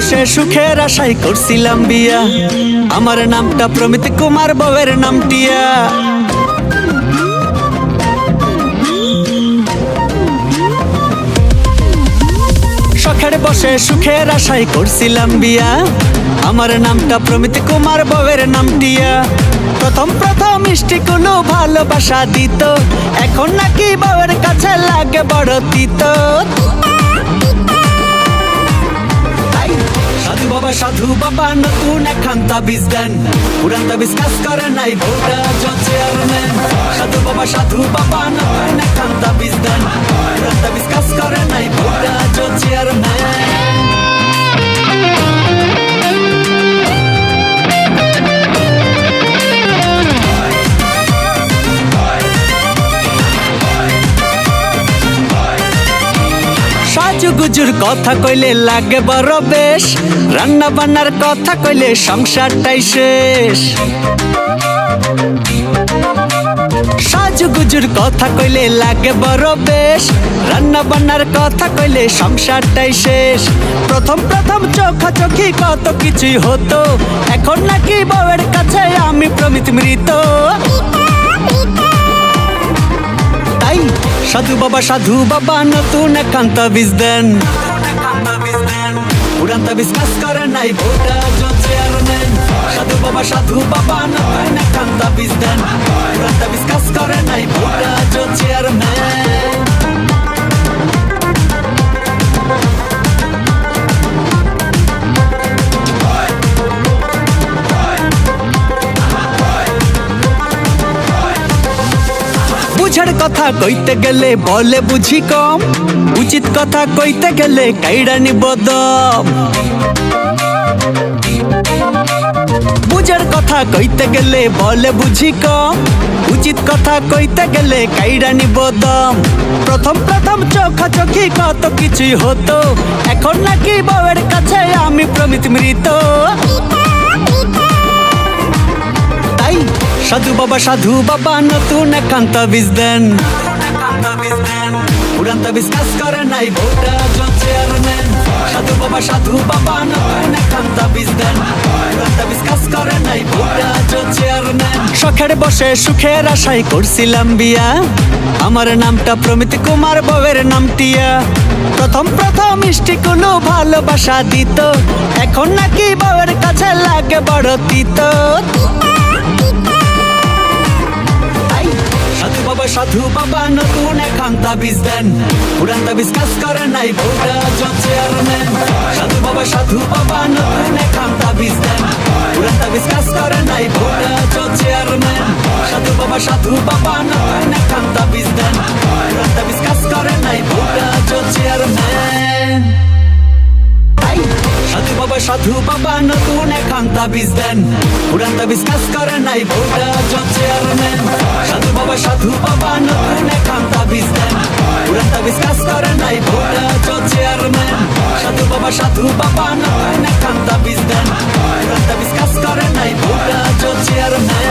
বসে সুখের আশায় করছিলাম বিয়া, আমার নামটা প্রমিত কুমার, বউয়ের নাম টিয়া। শখের বসে সুখের আশায় করছিলাম বিয়া, আমার নামটা প্রমিত কুমার, বউয়ের নাম টিয়া। প্রথম মিষ্টি কোনো ভালোবাসা দিত, এখন নাকি বউয়ের কাছে লাগে বড় তিতো। সাধু বাবা নতুন একখান তাবিজ দেন, পুরান তাবিজ কাজ করে নাই, বউটা চেয়ারম্যান। সাধু বাবা নতুন একখান তাবিজ দেন, পুরান তাবিজ কাজ করে নাই, বউটা চেয়ারম্যান। সাজুগুজুর কথা কইলে লাগে বড় বেশ, রান্না বান্নার কথা কইলে সংসারটাই শেষ। সাজুগুজুর কথা কইলে লাগে বড় বেশ, রান্না বান্নার কথা কইলে সংসারটাই শেষ। প্রথম চোখাচোখি কত কিছুই হতো, এখন নাকি বউয়ের কাছে আমি প্রমিত মৃত। সাধু বাবা নতুন একখান তাবিজ দেন, পুরান তাবিজ কাজ করে নাই, বউটা চেয়ারম্যান। সাধু বাবা নতুন একখান তাবিজ দেন, পুরান তাবিজ কাজ করে নাই, বউটা চেয়ারম্যান। বুঝার কথা কইতে গেলে বলে বুঝি কম, উচিত কথা কইতে গেলে কাইড়া নিব দম। বুঝার কথা কইতে গেলে বলে বুঝি কম, উচিত কথা কইতে গেলে কাইড়া নিব দম। প্রথম চোখাচোখি কত কিছুই হতো, এখন নাকি বউয়ের কাছে আমি প্রমিত মৃত। সাধু বাবা নতুন একখান তাবিজ দেন, পুরান তাবিজ কাজ করে নাই, বউটা চেয়ারম্যান। সাধু বাবা নতুন একখান তাবিজ দেন, পুরান তাবিজ কাজ করে নাই, বউটা চেয়ারম্যান। শখের বসে সুখের আশায় করছিলাম বিয়া, আমার নামটা প্রমিত কুমার, বউয়ের নাম টিয়া। প্রথম মিষ্টি কোনো ভালোবাসা দিত, এখন নাকি বউয়ের কাছে লাগে বড় তিতো। সাধু বাবা নতুন একখান তাবিজ দেন, পুরান তাবিজ কাজ করে নাই, বউটা চেয়ারম্যান। সাধু বাবা নতুন একখান তাবিজ দেন, পুরান তাবিজ কাজ করে নাই, বউটা চেয়ারম্যান। সাধু বাবা নতুন একখান তাবিজ দেন, পুরান তাবিজ কাজ করে নাই, বউটা চেয়ারম্যান। সাধু বাবা নতুন একখান তাবিজ দেন, পুরান তাবিজ কাজ করে নাই, বউটা চেয়ারম্যান। সাধু বাবা নতুন একখান তাবিজ দেন, পুরান তাবিজ কাজ করে নাই, বউটা চেয়ারম্যান। সাধু বাবা নতুন একখান তাবিজ দেন, পুরান তাবিজ কাজ করে নাই, বউটা চেয়ারম্যান।